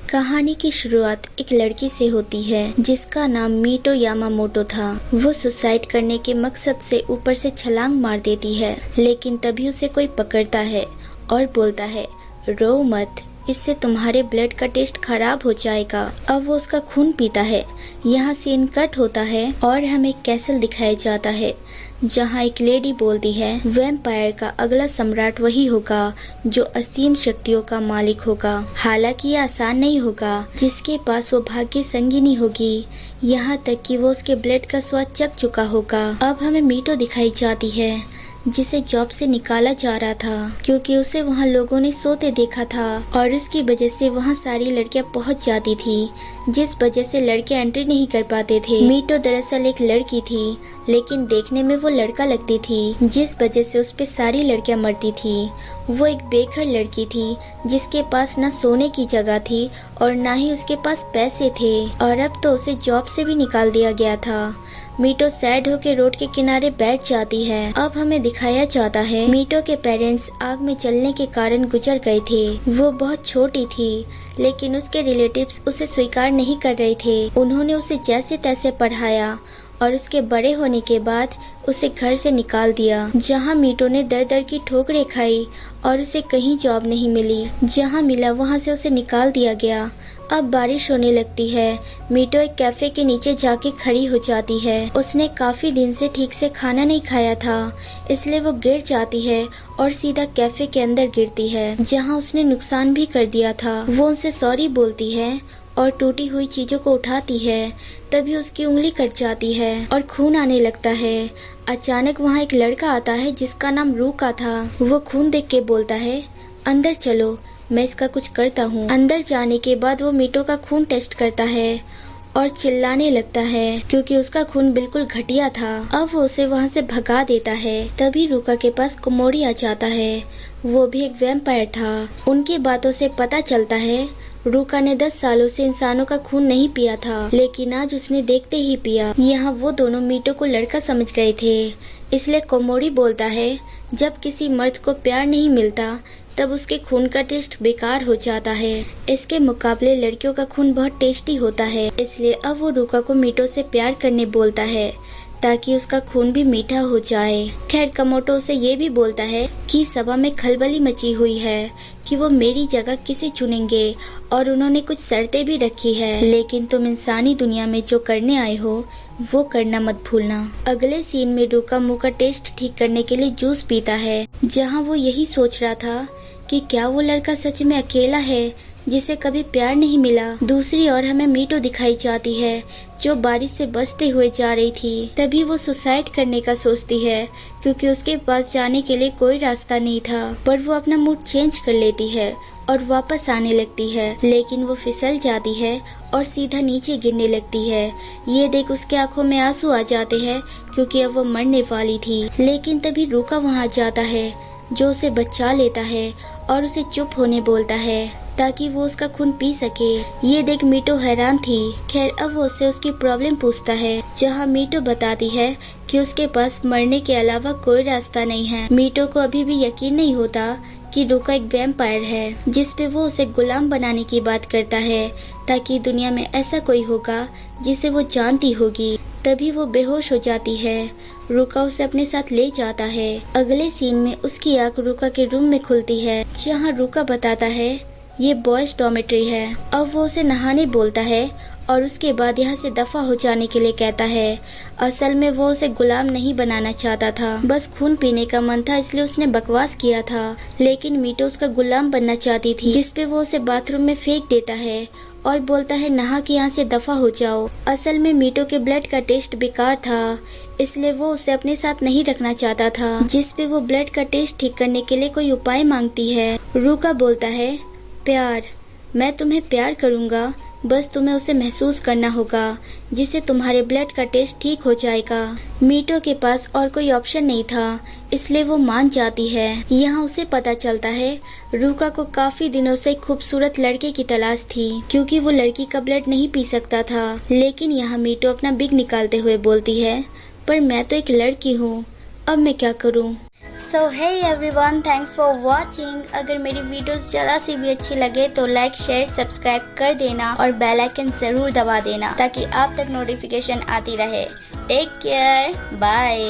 कहानी की शुरुआत एक लड़की से होती है जिसका नाम मीटो यामामोटो था। वो सुसाइड करने के मकसद से ऊपर से छलांग मार देती है, लेकिन तभी उसे कोई पकड़ता है और बोलता है, रो मत, इससे तुम्हारे ब्लड का टेस्ट खराब हो जाएगा। अब वो उसका खून पीता है। यहाँ सीन कट होता है और हमें एक कैसल दिखाया जाता है जहाँ एक लेडी बोलती है, वैम्पायर का अगला सम्राट वही होगा जो असीम शक्तियों का मालिक होगा। हालांकि ये आसान नहीं होगा, जिसके पास वो भाग्य संगिनी होगी, यहाँ तक कि वो उसके ब्लड का स्वाद चख चुका होगा। अब हमें मीटो दिखाई जाती है जिसे जॉब से निकाला जा रहा था क्योंकि उसे वहाँ लोगों ने सोते देखा था और उसकी वजह से वहाँ सारी लड़कियाँ पहुँच जाती थी, जिस वजह से लड़के एंट्री नहीं कर पाते थे। मीटो दरअसल एक लड़की थी, लेकिन देखने में वो लड़का लगती थी, जिस वजह से उस पे सारी लड़कियां मरती थी। वो एक बेघर लड़की थी जिसके पास न सोने की जगह थी और न ही उसके पास पैसे थे, और अब तो उसे जॉब से भी निकाल दिया गया था। मीटो सैड होकर रोड के किनारे बैठ जाती है। अब हमें दिखाया जाता है मीटो के पेरेंट्स आग में जलने के कारण गुजर गए थे। वो बहुत छोटी थी, लेकिन उसके रिलेटिव्स उसे स्वीकार नहीं कर रहे थे। उन्होंने उसे जैसे तैसे पढ़ाया और उसके बड़े होने के बाद उसे घर से निकाल दिया, जहां मीटो ने दर दर की ठोकरें खाई और उसे कहीं जॉब नहीं मिली। जहां मिला वहां से उसे निकाल दिया गया। अब बारिश होने लगती है। मीटो एक कैफे के नीचे जाके खड़ी हो जाती है। उसने काफी दिन से ठीक से खाना नहीं खाया था, इसलिए वो गिर जाती है और सीधा कैफे के अंदर गिरती है, जहां उसने नुकसान भी कर दिया था। वो उनसे सॉरी बोलती है और टूटी हुई चीजों को उठाती है। तभी उसकी उंगली कट जाती है और खून आने लगता है। अचानक वहाँ एक लड़का आता है जिसका नाम रूका था। वो खून देख के बोलता है, अंदर चलो, मैं इसका कुछ करता हूँ। अंदर जाने के बाद वो मीटो का खून टेस्ट करता है और चिल्लाने लगता है क्योंकि उसका खून बिल्कुल घटिया था। अब वो उसे वहाँ से भगा देता है। तभी रूका के पास कोमोरी आ जाता है। वो भी एक वैम्पायर था। उनकी बातों से पता चलता है रूका ने 10 सालों से इंसानों का खून नहीं पिया था, लेकिन आज उसने देखते ही पिया। यहाँ वो दोनों मीटो को लड़का समझ रहे थे, इसलिए कोमोरी बोलता है, जब किसी मर्द को प्यार नहीं मिलता तब उसके खून का टेस्ट बेकार हो जाता है। इसके मुकाबले लड़कियों का खून बहुत टेस्टी होता है, इसलिए अब वो रूका को मीटो से प्यार करने बोलता है ताकि उसका खून भी मीठा हो जाए। खैर कमोटो उसे ये भी बोलता है कि सभा में खलबली मची हुई है कि वो मेरी जगह किसे चुनेंगे और उन्होंने कुछ शर्तें भी रखी है, लेकिन तुम इंसानी दुनिया में जो करने आए हो वो करना मत भूलना। अगले सीन में रूका मुंह का टेस्ट ठीक करने के लिए जूस पीता है, जहाँ वो यही सोच रहा था कि क्या वो लड़का सच में अकेला है जिसे कभी प्यार नहीं मिला। दूसरी ओर हमें मीटो दिखाई जाती है जो बारिश से बचते हुए जा रही थी। तभी वो सुसाइड करने का सोचती है क्योंकि उसके पास जाने के लिए कोई रास्ता नहीं था, पर वो अपना मूड चेंज कर लेती है और वापस आने लगती है, लेकिन वो फिसल जाती है और सीधा नीचे गिरने लगती है। ये देख उसके आंखों में आंसू आ जाते हैं क्योंकि अब वो मरने वाली थी। लेकिन तभी रूका वहाँ जाता है जो उसे बचा लेता है और उसे चुप होने बोलता है ताकि वो उसका खून पी सके। ये देख मीटो हैरान थी। खैर अब वो उससे उसकी प्रॉब्लम पूछता है, जहाँ मीटो बताती है कि उसके पास मरने के अलावा कोई रास्ता नहीं है। मीटो को अभी भी यकीन नहीं होता कि रूका एक वैम्पायर है, जिस पे वो उसे गुलाम बनाने की बात करता है ताकि दुनिया में ऐसा कोई होगा जिसे वो जानती होगी। तभी वो बेहोश हो जाती है। रूका उसे अपने साथ ले जाता है। अगले सीन में उसकी आंख रूका के रूम में खुलती है, जहाँ रूका बताता है ये बॉयज डॉर्मेट्री है। अब वो उसे नहाने बोलता है और उसके बाद यहाँ से दफा हो जाने के लिए कहता है। असल में वो उसे गुलाम नहीं बनाना चाहता था, बस खून पीने का मन था, इसलिए उसने बकवास किया था। लेकिन मीटो उसका गुलाम बनना चाहती थी, जिसपे वो उसे बाथरूम में फेंक देता है और बोलता है नहा के यहाँ से दफा हो जाओ। असल में मीटो के ब्लड का टेस्ट बेकार था, इसलिए वो उसे अपने साथ नहीं रखना चाहता था, जिसपे वो ब्लड का टेस्ट ठीक करने के लिए कोई उपाय मांगती है। रूका बोलता है, प्यार, मैं तुम्हें प्यार करूँगा, बस तुम्हें उसे महसूस करना होगा, जिससे तुम्हारे ब्लड का टेस्ट ठीक हो जाएगा। मीटो के पास और कोई ऑप्शन नहीं था, इसलिए वो मान जाती है। यहाँ उसे पता चलता है रूका को काफी दिनों से एक खूबसूरत लड़के की तलाश थी, क्योंकि वो लड़की का ब्लड नहीं पी सकता था। लेकिन यहाँ मीटो अपना बिग निकालते हुए बोलती है, पर मैं तो एक लड़की हूँ, अब मैं क्या करूँ। So hey everyone, thanks for watching. अगर मेरी वीडियोस जरा सी भी अच्छी लगे तो लाइक शेयर सब्सक्राइब कर देना और बेल आइकन जरूर दबा देना ताकि आप तक नोटिफिकेशन आती रहे। Take care, bye.